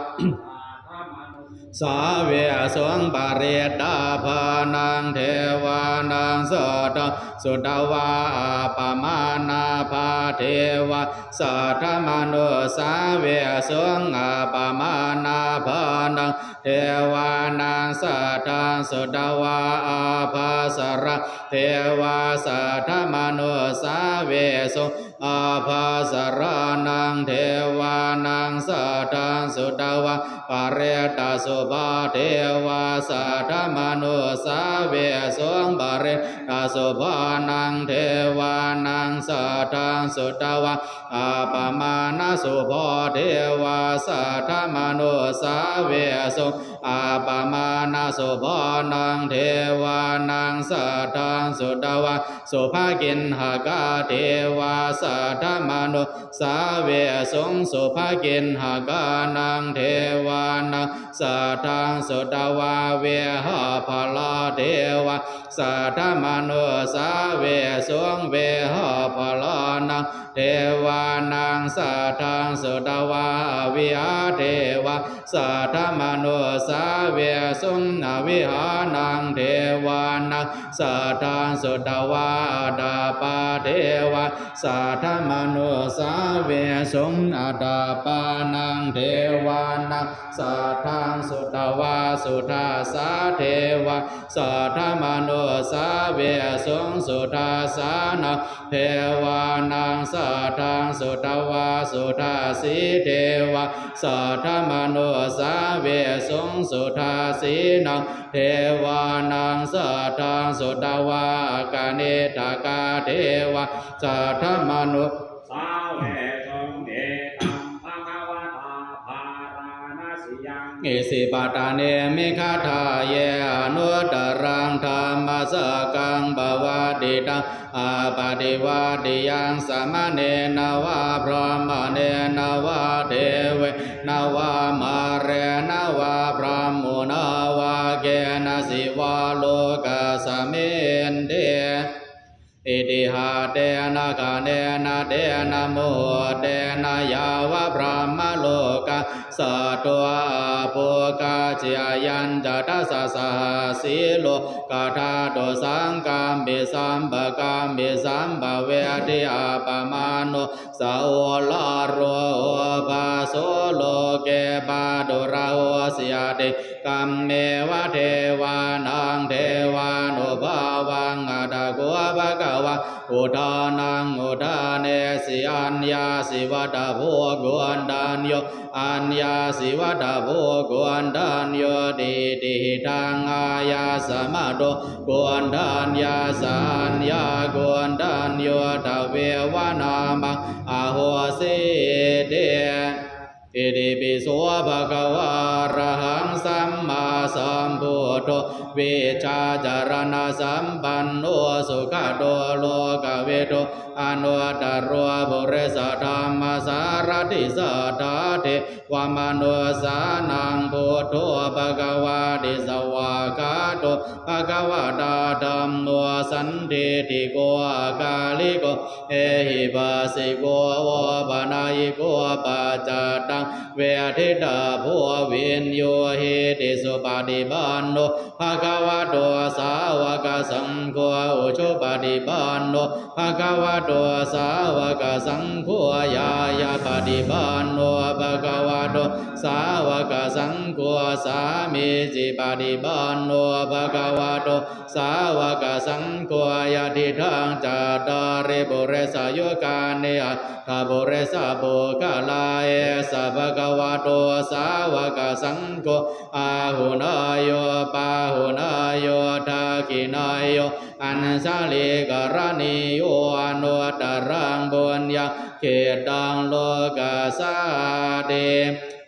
A: สาเวสวงปาริตาภานังเทวานังสัทธังสุตวะปมานาภาเทวาสัทธมนุสาเวสวงปมานาภานังเทวานังสัทธังสุตวะภาสระเทวาสัทธมนุสาเวสุอาภาสรานังเทวานังสัทธังสุตวะปะเรตสุภาเทวาสัทธมนุสาเวสุปะเรตสุภานังเทวานังสัทธังสุตวะอาปมาณสุภาเทวาสัทธมนุสาเวสุอาปมาณสุภานังเทวานังสัทธังสุตวะสุภกินหกาเทวาสัทธมนุสาเวสุสุภกินหกานังเทวานังสัทธังสุตวะเวหะภลาเทวาส สัทธมนุสาเวสวงเวหะพลานังเทวานังสัทธังสุตวาวิหาเทวะสัทธมนุสาเวสุงนวิหานังเทวานังสัทธังสุตวาดาปาเทวะสัทธมนุสาเวสุงอาดาปานังเทวานังสัทธังสุตวาสุทาสาเทวะสัทธมนุสาเวสุงสุทาสานังเทวานังสัทธังสุตวาสุทาสีเทวะสัทธมนุสาเวสุงสุทาสีนังเทวานังสัทธังสุตวากาเนตากาเทวะสัทธมนุ
B: สาเวสงเดตัมภะคะวะตาภาราณสิยัง
A: อิสิปตาเนมิคาทาเยอนุตตรังธรรมสกังบวาดิตังอาปาติวาดิยังสมะเนนวะพรหมเนนวะเทเวนวะมาเรนวะพรหมุนวะเกนะสิวะโลกสมินเดอิติหาเตนะกาเนนะเตนะโมเตนะยาวะพระมโลกะสัตวะปุกาจยยันจัตสสะสีโลกาธาโตสังกัมปิสัมปะกัมปิสัมปะเวทิอาปะมาโนสะโอลาโรภาโสโลเกปาดุราโอสิยติกัมเมวะเทวานังเทวานุภาวังอัตถโกภะคะวะอุทานังอุทาเนสิอัญญาสิวัตโภกวนดานโยอัญญาสิวัตโภกวนดานโยติติทังอายาสมะโตกวนดานยาสัญญากวนดานโยตเววนามังอโหสิเตอิติปิโสภะคะวะอะระหังสัมมาสัมพุทโธวิชาจารณะสัมปันโนสุขโตโลกวิทูอนุตตรบุริสธรรมสารติสัทธาเทวมนุสานังพุทโธภะคะวะติสวากาโตภะคะวะตาธัมโมสันติติโกอากาลิโกเอหิปัสสิโกวะปะนายิโกปัจจตังเวทิตาโพวินโยหิติสุปฏิปันโนภะคะวะโตสาวกสังโฆอุชุปฏิปันโนภะคะวะโตสาวกสังโฆยายาปฏิปันโนภะคะวะโตสาวกสังโฆสามีจิปฏิปันโนภะคะวะโตสาวกสังโฆยะติทังจัตตาริปุเรสยุกานิอัตถะปุเรสปุกะลาเอสะภะคะวะโตสาวกสังโฆอาหุนายโยปาหุนายโยทักขินายโยอันสาลิกรณีโยอนุตตรังบุญญาเขตังโลกาสาเด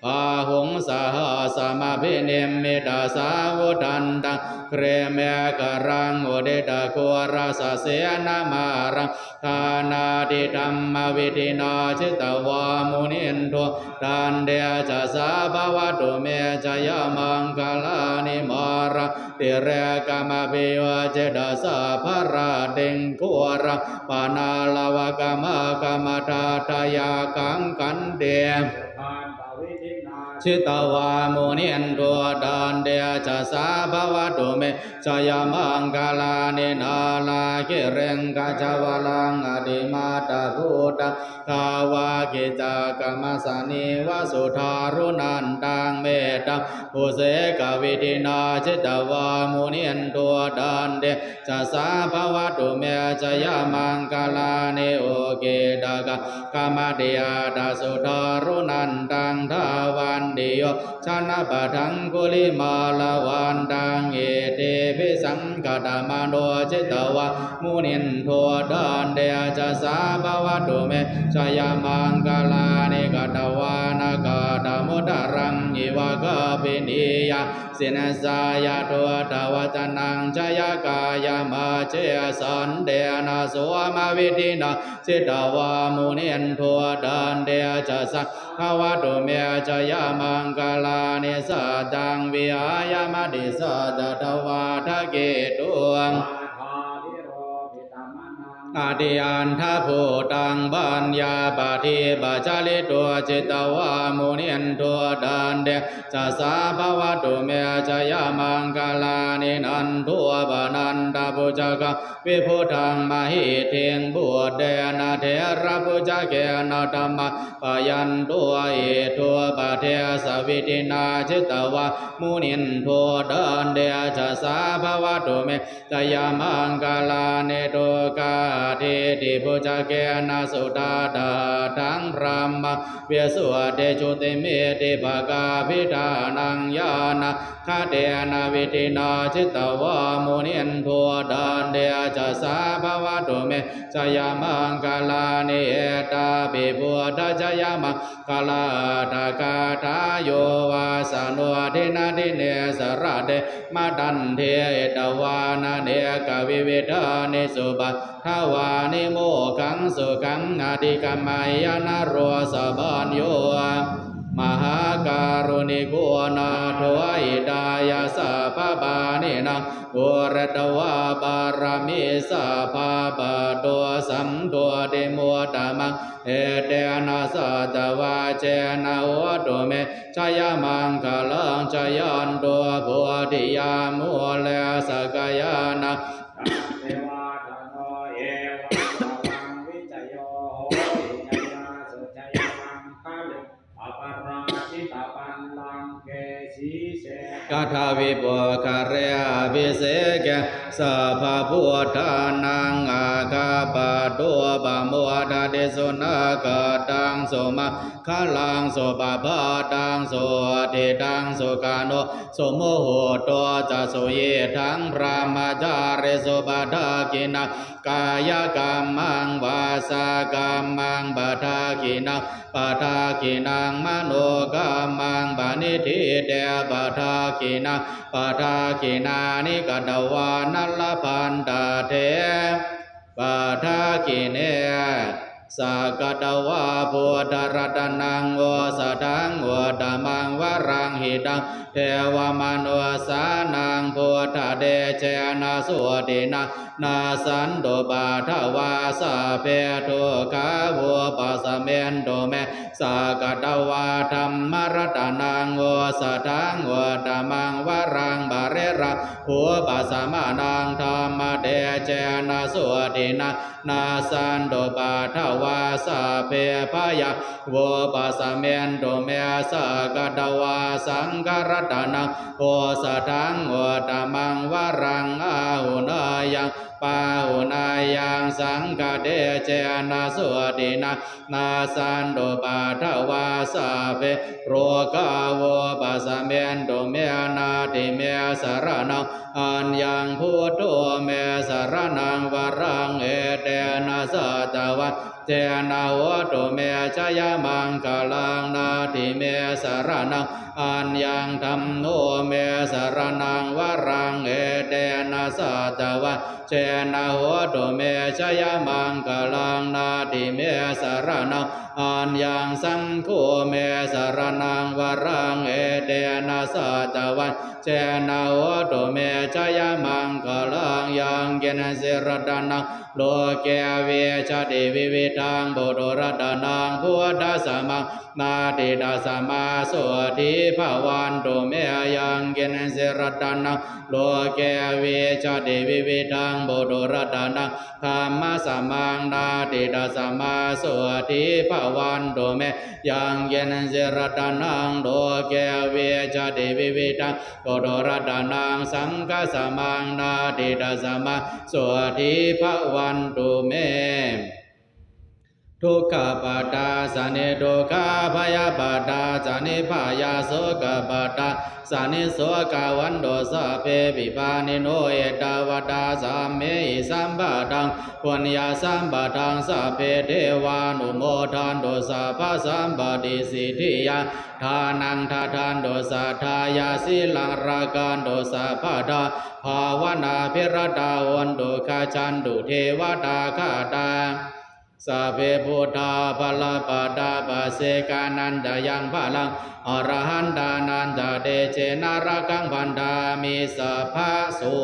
A: พาหุงสหสมาภิเนมิตาสาวุทันตังเครเมกรังอุเดตะโคราสเสนามารังทานาติธรรมวิธินาจิตวามุนินโทตันเดจะสาภวตุเมจยมังคลานิมาระติเรกามปิโยเจดาสาภราเด็งโกระปานาลาวกามกามตาทายากังกันเดชิตวามุนินโทตันเดจะสาภวตุเมจยมังคลานินาลาคิเรงกจวลังอดิมาตาภูตาทาวากิจากรรมสานิวสุธารุนันตังเมตังอุเสกวิธินาจิตวามุนินโทตันเดจะสาภวตุเมจยมังคลานิโอเกตกะกามเดียดาสุธารุนันตังทาวันเดียชนะปะทังกุลิมาลาวันตังเอเตภิสังกตมโนจิตวามุนินโทตันเดจะสาภวตุเมชยมังคลานิกตวานากตมุตรังอิวะกปินิยาสินสายาโตตวจนังจยกายมาเจสันเดนะโสมาวิธินาจิตวามุนินโทตันเดจะสาภวตุเมชยมังคลานิสัจจังวิหายมติสัจตวาทะเกตุง อาดิยันทภูตังบัญญาปาทิปจาริตัวจิตวามุนินตัวดันเดจะสาภวตุเมจยามังกาลานินันทัวบานันตาปุจกะวิพุทังมหิเทงบุตเดนะเทระปุจเกนะธรรมะปยันตัวเอทัวปะเทสวิตินาจิตวามุนินทัวดันเดจะสาภวตุเมจยามังกาลานิโตกาเทติปุจเกนะสุตาตาทังพรหมเวสุเตจุติเมติภกาภิธานังญาณคาเดนะวิตินาจิตวามุนินทัวดันเดจะสาภวตุเมจยามังกาลานิเอตาปิปุถะจยามังกาลาตากาทาโยวาสานุทินาทิเนสระเดมาดันเทตวานาเนกวิเวทานิสุบัทวานิโมกังสุขังอธิกามายนาโรสบานโยมหาการุณิโกนาถวายดายาสาภาบานินังบุรตวาบารมีสาภาบาตัวสัมตัวเดมัวตามังเอเตนะสัตวาเจนะโหตุเมชยมังคลังชยันตัวโพธิยามุเลสกายานะ
B: เทวาทโนเอวังวิจโยโหวิจยาสุจยมังคะลิอปราชิตปันลังเกสีเส
A: กทาวิปุคาเรภิเสกสัพพุทธานังอาคาปะตัวปะโมดาเดสุนากตังสุมาคลังสุปปะตังสุทิตังสุกาโนสุโมโหตัวจะสุเยทังพระมาจาริสุปทากินะกายกรรมังวาสากรรมังปทากินังปทากินังมโนกรรมังปณิทิเตปทากินังปทากินานิกตวานัลลพันตาเทปทากิเนสากตวาพุทธรัตนังโวสทังโวตมังวรังหิตังเทวมนุสานังพุทธเดเจนะสุตินะนาสันโดปาทวาสาเพตุกาวัวปัสเมนโดเมสากตวาธรรมรัตนังโวสทังโวตมังวรังบาเรระหัวปัสมานังธรรมเดเจนะสุตินะนาสันโดปาทวาสาเพพยาวัวปัสเมนโดเมสากตวาสังกรัตนังโวสทังโวตมังวรังอาหุนายังปาหุนายังสังฆเดเจนะสุตินะนาสันโดปาทวาสาเพโรกาวปัสเมนโดเมนาติเมสารนังอัญญังพุทโธเมสารนังวรังเอเตนะสัตวะเจนะโหตุเมชยมังคลังนาติเมสารนังอัญญังธัมโนเมสารนังวรังเอเตนะสัตวะเจนะโหตุเมชยมังคลังนาติเมสารนังอัญญังสังโฆเมสารนังวรังเอเตนะสัตวะเจนะโหตุเมชยมังคลังยังเกณสิรตนังโลเกเวชติวิวิทังบุตรตนังพุทธสมังนาติดาสมาสุทิภวันตุเมยังเกณสิรตนังโลเกเวชติวิวิทังบุตรตนังธรรมสมังนาติดาสมาสุทิภวันตุเมยังเกณสิรตนังโลเกเวชติวิวิทังบุตรตนังสังฆสมังนาติดาสมาสุทิภวันตุเมทุกขปาตาสานิทุกขาพยาปาตาสานิพยาโสกปาตาสานิโสกวันโดสัพเพปิปานิโนเอตาวตาสัมเมหิสัมปะทังปุญญาสัมปะทังสัพเพเทวานุโมทันโดสัพพะสัมปติสิทธิยาทานังทาทานโดสัทธายาสิลังรากันโดสัพพะทาภาวนาภิรตาวันโดคาจันตุเทวตาคาตาสัพเพพุทธาภลปตาปัสเสกานันจะยังพลังอรหันตานันจะเดเจนารักังพันธามิสัพพะสุ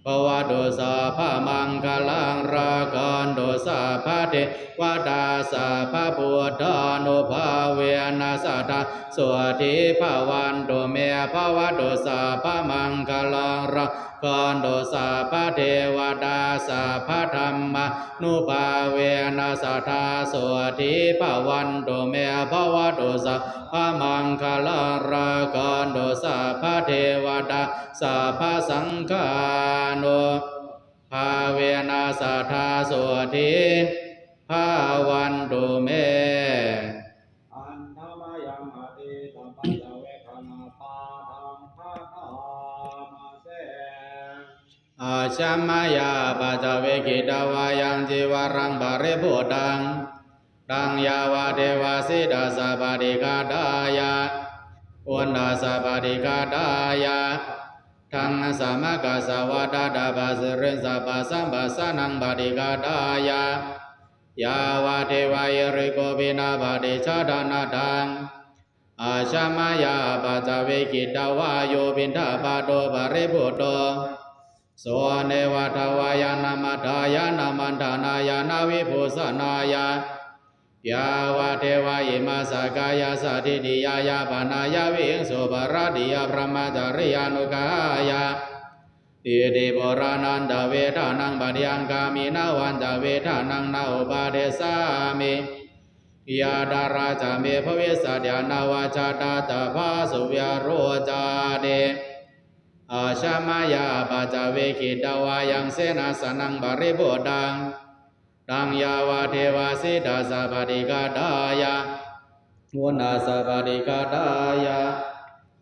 A: ภวตุสัพพมังคลังรากันตุสัพพเทวตาสัพพพุทธานุภาเวนัสสะทาสวัสดิภวันตุเมภวตุสัพพมังคลังรากันตุสัพพเทวตาสัพพธรรมานุภาเวนัสสะทาสวัสดิภวันตุเมภวตุสัพพมังคลังรากันตุสัพพเทวตาสัพพสังฆานุภาเวนัสสะทาสวัสดิภวันตุเม
B: อันธมยังอติสัมปัญจเวคขณาปาทังภาคามาเส
A: อาชัมมายาปัจจเวกิตวายังจีวรังบาริพุตังตังยาวาเทวาสิดาสาปฏิกาดายะอุณดาสาปฏิกาดายะทังสามกาสวะดาดาบาสรินสาปาสัมปาสานังปฏิกาดายะยาวาเทวายริโกวินาปฏิชาดานาทังอาชัมมายาปัจจเวกิตวาโยบินทาปาโตบาริพุโตโสเนวะทวายานามัทายานามันธานายานาวิภูสนายายาวะเทวายิมาสกายาสัทิติยายาปนายาวิงสุปราดิยาพระมจริยานุกายาอิติปุรานันตเวทานังปัญญังกามินาวันจเวทานังนาอุปาเดสามิยาดาราจาเมภเวสสยานาวาจาตาตาภาสุวาโรจาเดอาชัมมายาปัจจเวกิตวายังเสนาสนังบริโภดังตังยาวาเทวาสิดาสาปฏิกาดายะวุนาสาปฏิกาดายะ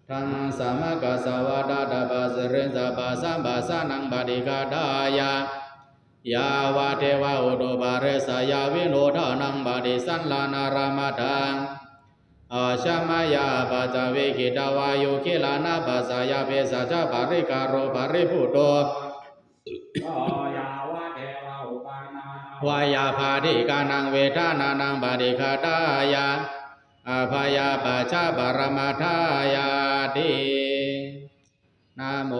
A: ทังสามกสวะดาดาบาสรินสาปาสัมปาสานังปฏิกาดายะยาวาเทวาอุตุบาเรสายาวิโนทานังปฏิสันลานารามทังอาชัมมายาปัจจเวกิตวายุคิลานาปัสสายาเภสัจปาริกาโรปาริพุโต
B: ยาวะเทวาอุปานานา
A: วายาภาธิกานังเวทานานังปฏิฆาตายาอภยาปัจจปรมาทายาตินะโม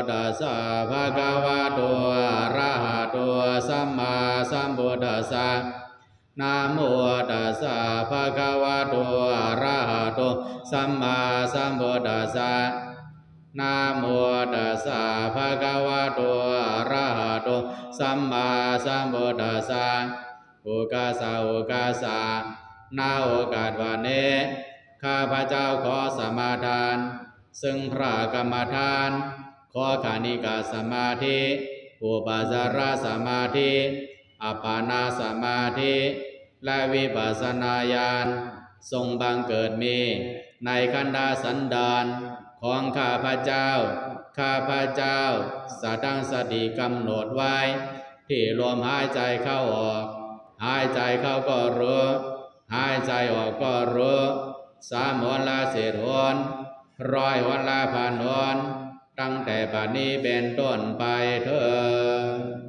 A: ตัสสะภะคะวะโตอะระหะโตสัมมาสัมพุทธัสสะนะโมตัสสะภะคะวะโตอะระหะโตสัมมาสัมพุทธัสสะนะโมตัสสะภะคะวะโตอะระหะโตสัมมาสัมพุทธัสสะโอกาสะโอกาสะนาโอกาสวันนี้ข้าพเจ้าขอสมาทานซึ่งพระกรรมฐานขอขานิกาสมาธิอุปจารสมาธิอัปปานาสมาธิและวิปัสสนาญาณทรงบังเกิดมีในขันธสันดานของข้าพเจ้าข้าพเจ้าสตั้งสติกำหนดไว้ที่ลมหายใจเข้าออกหายใจเข้าก็รู้หายใจออกก็รู้สามหนละสิบหนร้อยหนละพันหนตั้งแต่บัดนี้เป็นต้นไปเถิด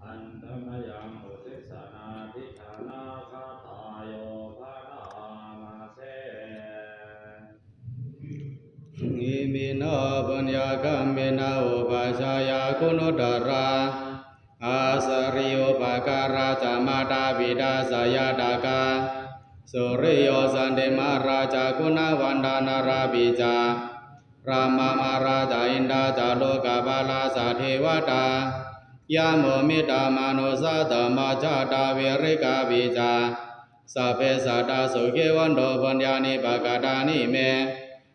B: อันตมยังอุทิศนาทิฐานาคาตายโยภารามาเส
A: อิมินาปัญญากัมเมนาอุปัชฌายาคุณุตระอาสริโยปการาจามาตาบิดาสยาตากาสุริโยสันเดมาราชาคุณวันดานาราบิจารามามาราชาอินดาจาโลกาบาลาสาเทวตายาโมมิตามานุสัตมาจาตาเวริกาบิจาสัพเพสัตตาสุเกวันโดปัญญานิปกาตานิเม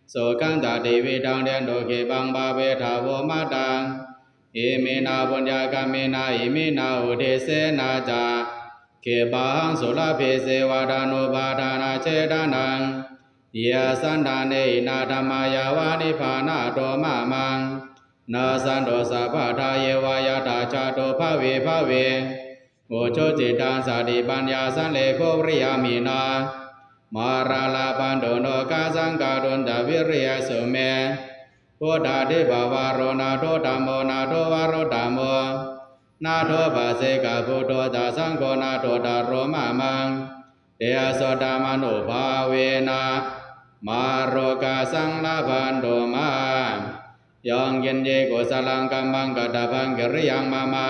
A: โสกันตาเทวิตังเดนโดเกบังบาเวทาวมาตังอิมินาปัญญากามินาอิมินาอุเทเสนาจาเกบังสุลเพเสวาดานุบาดานาเจดานังยาสันดาเนนาธรรมายาวานิพานาโตมะมังนาสันโดสัพพทาเยวายาตาชาโตภเวภเวโอโชจิตังสาติปัญญาสันเลโคปริยามินามาราลาปันโดโนกาสังการุณตวิริยสุเมพุทธาธิบาวาโรนาโทธัมโมนาโทวารุธัมโมนาโทภาเสกพุทโธตาสังโฆนาโทตารโรมะมังเตโสตามนุภาเวนะมาโรกาสังลาภันโดมายังเย็นเยโกสลังกัมมังกตพังกิริยังมามา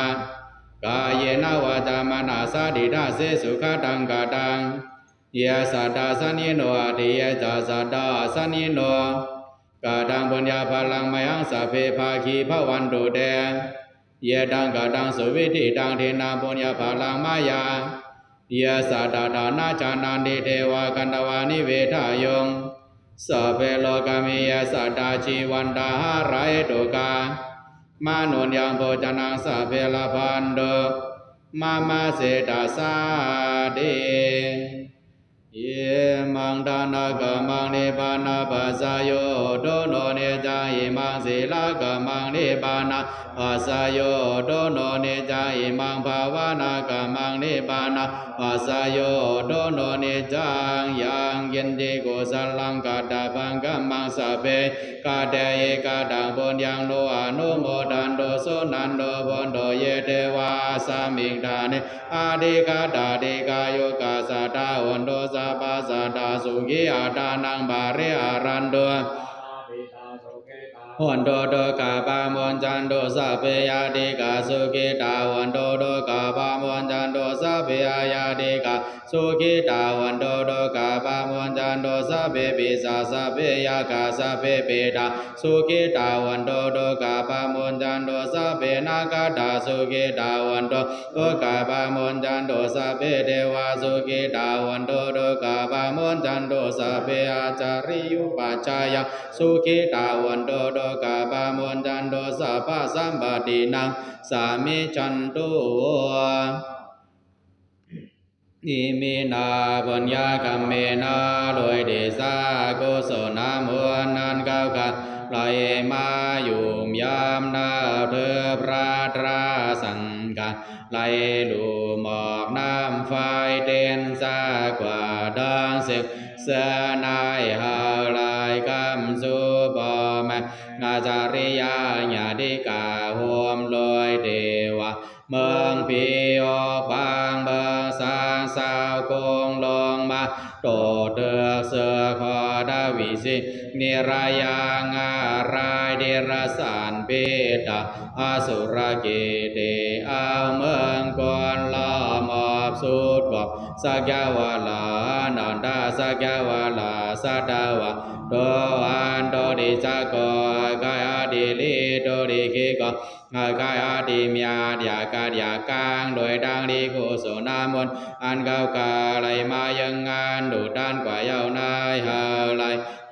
A: กายเนวาจามนาสาดิดาเสสุขตังกตังยะสัตตาสันยิโนอติยะจาสัตตาสันยิโนกาตังปุญญาภลังมยังสัพเพภาคีภวันตุเตเยตังกาตังสุวิธิตังเทนะปุญญาภลังมายายะสัตตาดานาจานันติเทวากันตวานิเวทายงสัพเพโลกามิยะสัตตาชีวันตาหารายตุกามานุนยังโภจนังสัพเพลพันโดมามาเสตาสาเดเยมังดานากะมังนิพานาปัสสะโยโดโนเนจาอิมังศีลากะมังนิพานาปัสสะโยโดโนเนจาอิมังภาวนากะมังนิพานาปัสสะโยโดโนเนจังยังเย็นติโกสัลลังกาตาพังกัมมังสัพเพกาเตเยกาตังปุญญังโนอนุโมทันโตสุนันโตพุนโตเยเทวาสามิงทานิอาดิกาตาดิกาโยกาสัตตาวันโตสัพพะสัตตาสุขีอาตานังบาริอารันโตวันโตโตกาปามวันจันโตสัพเพยาติกาสุขิตาวันโตโตกาปามวันจันโตสัพเพยาติกาสุขิตาวันโตโตกาปามวันจันโตสัพเพปิสาสัพเพยากาสัพเพเปตาสุขิตาวันโตโตกาปามวันจันโตสัพเพนาคาตาสุขิตาวันโตโตกาปามวันจันโตสัพเพเทวาสุขิตาวันโตโตกาปามวันจันโตสัพเพอาจาริยุปัจจายาสุขิตาวันโตโตกาปามวันจันโตสัพพะสัมปตินังสามิจันโตอิมินาปัญญากัมเมนาโดยเดชากุศลมวลนันก้าวกาไหลมาอยู่ยามนาเธอพระตราสังกาไหลดูหมอกน้ำไฟเต้นซากว่าดังเสกเสนายหาลายคำสุบแมนาจาริยาญาติกาโฮมลอยเทวะเมืองพีออกบางเบิงสางสาวคงลงมาโตเตือกเสือคอดาวิสินิรายางารายเดรสานเปตาอสุรเกเตเอาเมืองก่อนลามอบสุดกบสักยาวาลานันดาสักยาวาลาสัตวะโตอันโตดิจักโกกายดิลิโตดิขิโกกายดิมียาดยากาดยากางโดยดังดีกุศลนามนอันเก่ากาไหลมายังงานดูด้านกว่าเยาวนายหาไหล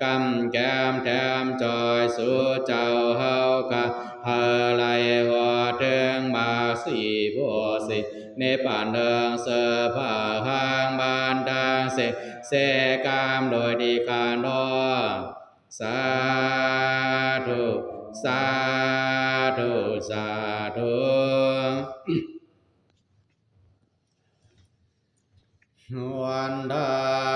A: กำแก้มแถมจอยสู่เจ้าเฮากะหาไหลหัวเทิงมาสีบัวสิในป่านเดิงเสือผ้าหางบานดังเสเสกามโดยดีคานโนสาธุสาธุสาธุวันดา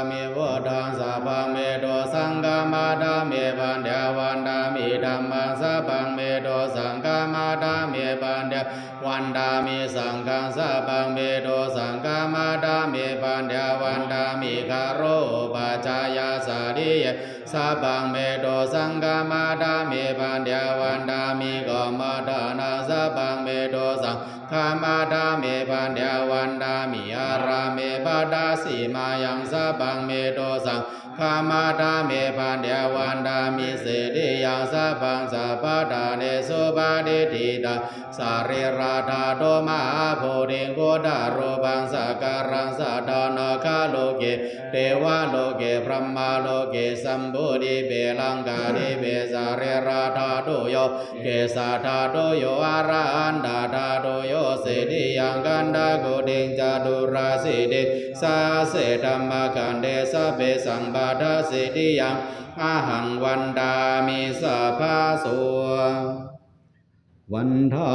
A: มิวดังสัพพังเมโตสังฆมาดามิปัญญาวันดามิธัมมังสัพพังเมโตสังฆมาดามิปัญญา วันดามิสังฆังสัพพังเมโตสังฆามาดามิปัญญาวันดามิคาโรปัจจายาสาริยสัพพังเมโตสังฆามาดามิปัญญาวันดามิกอมดานาสัพพังเมโตสังฆามาดามิปัญญาวันดามิอารามิปดาสีมายังสัพพังเมโตสังฆามาดามิปัญญาวันดามิเสดิยังสัพพังสัพพดาเนสุปาดิทิตาสาริราธาโตมาโพธิโกดาโรบังสักการังสัตตนาคาโลเกเทวาโลเกพรหมาโลเกสัมบูริเบลังกาดิเบสาริราธาโตโยเกสัทธาโตโยอาราหันดาธาโตโยเสดิยังกันดาโกดิงจาตุราสิเดสาเสธรรมกันเดสะเปสังบาทเสดิยังอาหังวันดามิสัพพะโสวันทา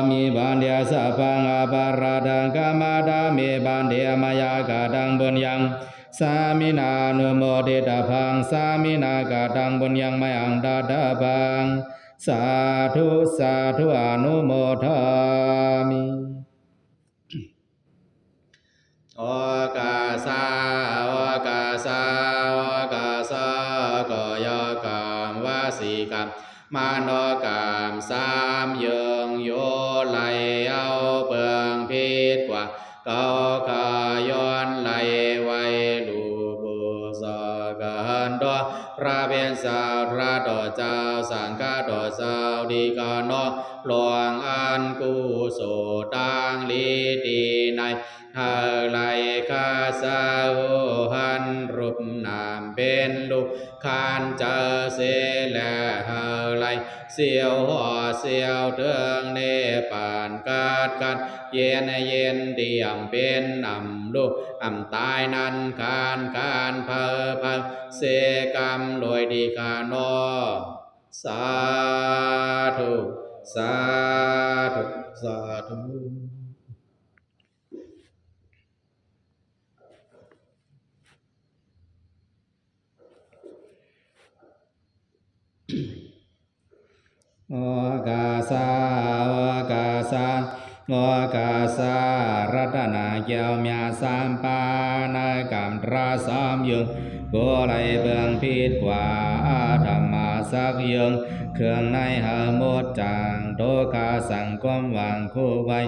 A: มิบันเดียสัพพังอปาราดังกามาดามิบันเดียมายากาดังบุญยังสามินานุโมทิตาพังสามินากาดังบุญยังมายังดาดาพังสาธุสาธุอนุโมทามิโอกาสาโอกาสาโอกาสากยกรรมวสีกรรมมโนกรรมสามเยิงโยไหลเอาเปิงพิษกว่าเกาขย้อนไหลไว้ลูบุสกันดอพระเบญสาวพระดอเจ้าสังฆาดอเจ้าดีกานอหลวงอันกุโสตังลีตีในหาไหลคาสาวหันรูปนามเป็นลูกคานเจอเสและหาไหลเสียวหัวเสียวเทืองเนปานกาดกัดเย็นเย็นเดียมเป็นอ่ำลูกอ่ำตายนั้นคานเพอเพอเสกรรมลอยดีกานอสาธุสาธุสาธุโอกาสาโอกาสาโอกาสารัตนาเกี่ยวเมียสามปานกรรมตราสามยึงโกไหลเบืองพิษกว่าธรรมาสักยึงเครื่องในหาหมดจางโตกาสังความหวังคู่ไว้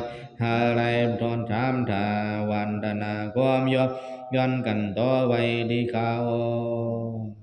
A: หาไหลทนทำทาวันดนาความยกย้อนกันต่อไว้ดีข้าว